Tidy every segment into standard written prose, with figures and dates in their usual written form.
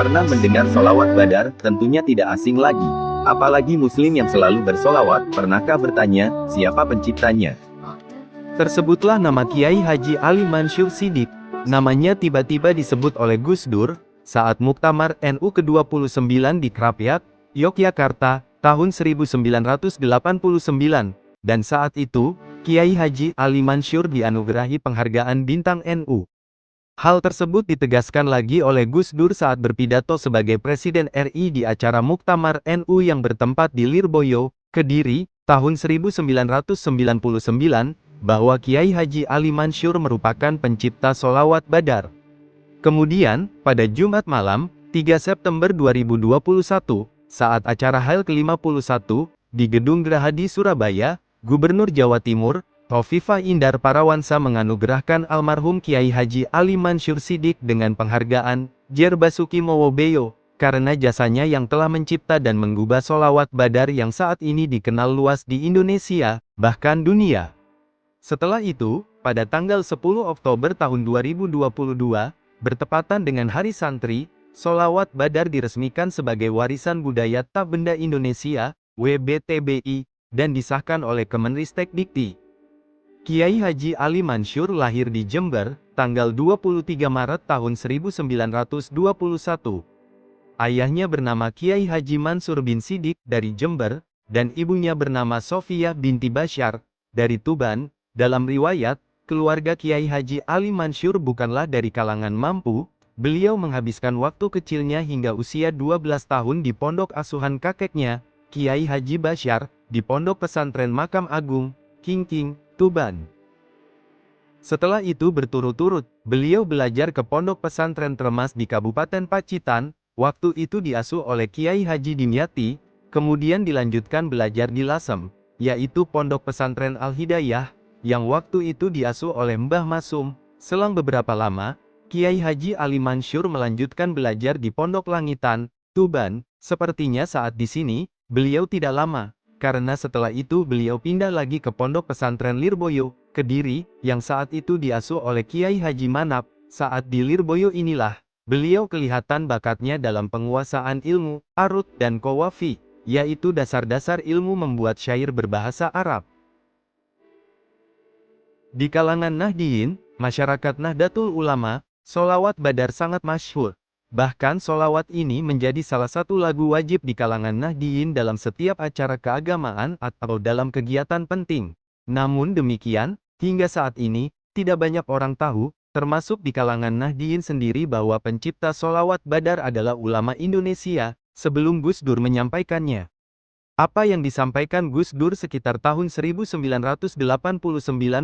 pernah mendengar solawat Badar, tentunya tidak asing lagi. Apalagi muslim yang selalu bersolawat, pernahkah bertanya, siapa penciptanya? Tersebutlah nama Kiai Haji Ali Mansur Sidik. Namanya tiba-tiba disebut oleh Gus Dur, saat Muktamar NU ke-29 di Krapyak, Yogyakarta, tahun 1989. Dan saat itu, Kiai Haji Ali Mansur dianugerahi penghargaan Bintang NU. Hal tersebut ditegaskan lagi oleh Gus Dur saat berpidato sebagai Presiden RI di acara Muktamar NU yang bertempat di Lirboyo, Kediri, tahun 1999, bahwa Kiai Haji Ali Mansur merupakan pencipta solawat Badar. Kemudian, pada Jumat malam, 3 September 2021, saat acara HAIL ke-51, di Gedung Gerahadi Surabaya, Gubernur Jawa Timur, Hovifah Indar Parawansa menganugerahkan almarhum Kiai Haji Ali Mansur Sidik dengan penghargaan Jer Basuki Mowobeyo, karena jasanya yang telah mencipta dan menggubah solawat Badar yang saat ini dikenal luas di Indonesia, bahkan dunia. Setelah itu, pada tanggal 10 Oktober tahun 2022, bertepatan dengan Hari Santri, solawat Badar diresmikan sebagai Warisan Budaya Tak Benda Indonesia, WBTBI, dan disahkan oleh Kemenristek Dikti. Kiai Haji Ali Mansur lahir di Jember, tanggal 23 Maret tahun 1921. Ayahnya bernama Kiai Haji Mansur bin Sidik, dari Jember, dan ibunya bernama Sofia binti Basyar, dari Tuban. Dalam riwayat, keluarga Kiai Haji Ali Mansur bukanlah dari kalangan mampu. Beliau menghabiskan waktu kecilnya hingga usia 12 tahun di pondok asuhan kakeknya, Kiai Haji Basyar, di Pondok Pesantren Makam Agung, Kingking, Tuban. Setelah itu berturut-turut, beliau belajar ke Pondok Pesantren Tremas di Kabupaten Pacitan, waktu itu diasuh oleh Kiai Haji Dimyati, kemudian dilanjutkan belajar di Lasem, yaitu Pondok Pesantren Al-Hidayah, yang waktu itu diasuh oleh Mbah Masum. Selang beberapa lama, Kiai Haji Ali Mansur melanjutkan belajar di Pondok Langitan, Tuban. Sepertinya saat di sini, beliau tidak lama, karena setelah itu beliau pindah lagi ke Pondok Pesantren Lirboyo, Kediri, yang saat itu diasuh oleh Kiai Haji Manap. Saat di Lirboyo inilah, beliau kelihatan bakatnya dalam penguasaan ilmu, arut dan qawafi, yaitu dasar-dasar ilmu membuat syair berbahasa Arab. Di kalangan Nahdiyin, masyarakat Nahdlatul Ulama, solawat Badar sangat masyhur. Bahkan solawat ini menjadi salah satu lagu wajib di kalangan Nahdiyin dalam setiap acara keagamaan atau dalam kegiatan penting. Namun demikian, hingga saat ini, tidak banyak orang tahu, termasuk di kalangan Nahdiyin sendiri bahwa pencipta solawat Badar adalah ulama Indonesia, sebelum Gus Dur menyampaikannya. Apa yang disampaikan Gus Dur sekitar tahun 1989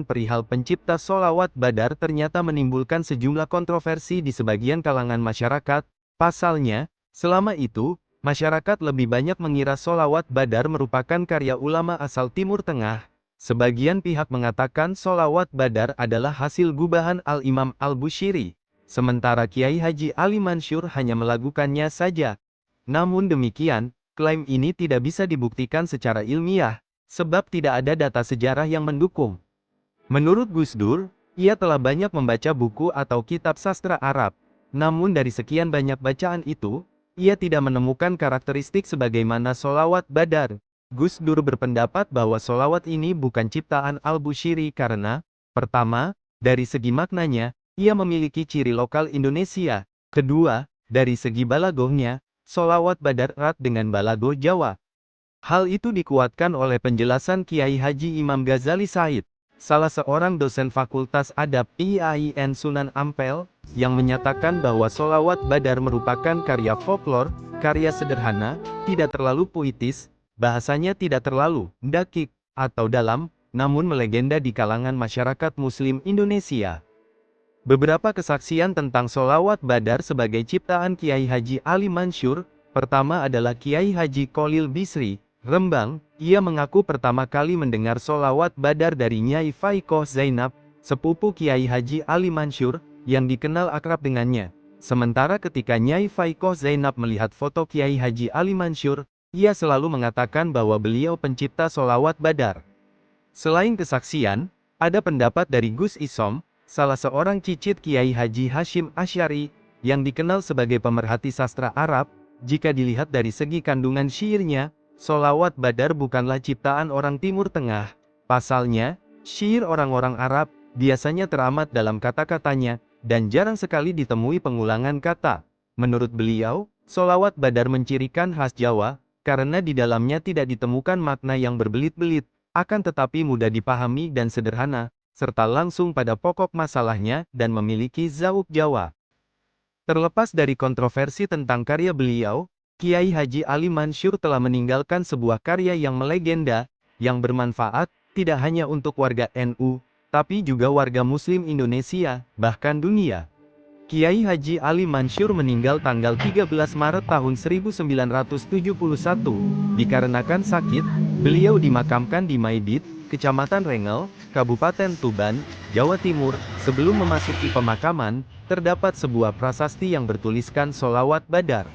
perihal pencipta solawat Badar ternyata menimbulkan sejumlah kontroversi di sebagian kalangan masyarakat. Pasalnya, selama itu, masyarakat lebih banyak mengira solawat Badar merupakan karya ulama asal Timur Tengah. Sebagian pihak mengatakan solawat Badar adalah hasil gubahan Al-Imam Al-Bushiri, sementara Kiai Haji Ali Mansur hanya melakukannya saja. Namun demikian, klaim ini tidak bisa dibuktikan secara ilmiah, sebab tidak ada data sejarah yang mendukung. Menurut Gus Dur, ia telah banyak membaca buku atau kitab sastra Arab. Namun dari sekian banyak bacaan itu, ia tidak menemukan karakteristik sebagaimana solawat Badar. Gus Dur berpendapat bahwa solawat ini bukan ciptaan Al-Bushiri karena, pertama, dari segi maknanya, ia memiliki ciri lokal Indonesia. Kedua, dari segi balagohnya, solawat Badar erat dengan balago Jawa. Hal itu dikuatkan oleh penjelasan Kiai Haji Imam Ghazali Said, salah seorang dosen Fakultas Adab IAIN Sunan Ampel, yang menyatakan bahwa solawat Badar merupakan karya folklor, karya sederhana, tidak terlalu puitis, bahasanya tidak terlalu dakik atau dalam, namun melegenda di kalangan masyarakat Muslim Indonesia. Beberapa kesaksian tentang solawat Badar sebagai ciptaan Kiai Haji Ali Mansur. Pertama adalah Kiai Haji Kholil Bisri, Rembang. Ia mengaku pertama kali mendengar solawat Badar dari Nyai Faikoh Zainab, sepupu Kiai Haji Ali Mansur, yang dikenal akrab dengannya. Sementara ketika Nyai Faikoh Zainab melihat foto Kiai Haji Ali Mansur, ia selalu mengatakan bahwa beliau pencipta solawat Badar. Selain kesaksian, ada pendapat dari Gus Isom, salah seorang cicit Kiai Haji Hashim Asy'ari, yang dikenal sebagai pemerhati sastra Arab. Jika dilihat dari segi kandungan syairnya, sholawat Badar bukanlah ciptaan orang Timur Tengah. Pasalnya, syair orang-orang Arab biasanya teramat dalam kata-katanya, dan jarang sekali ditemui pengulangan kata. Menurut beliau, sholawat Badar mencirikan khas Jawa, karena di dalamnya tidak ditemukan makna yang berbelit-belit, akan tetapi mudah dipahami dan sederhana, serta langsung pada pokok masalahnya dan memiliki zauk Jawa. Terlepas dari kontroversi tentang karya beliau, Kiai Haji Ali Mansur telah meninggalkan sebuah karya yang melegenda, yang bermanfaat, tidak hanya untuk warga NU, tapi juga warga Muslim Indonesia, bahkan dunia. Kiai Haji Ali Mansur meninggal tanggal 13 Maret tahun 1971, dikarenakan sakit. Beliau dimakamkan di Maidit, Kecamatan Rengel, Kabupaten Tuban, Jawa Timur. Sebelum memasuki pemakaman, terdapat sebuah prasasti yang bertuliskan Sholawat Badar.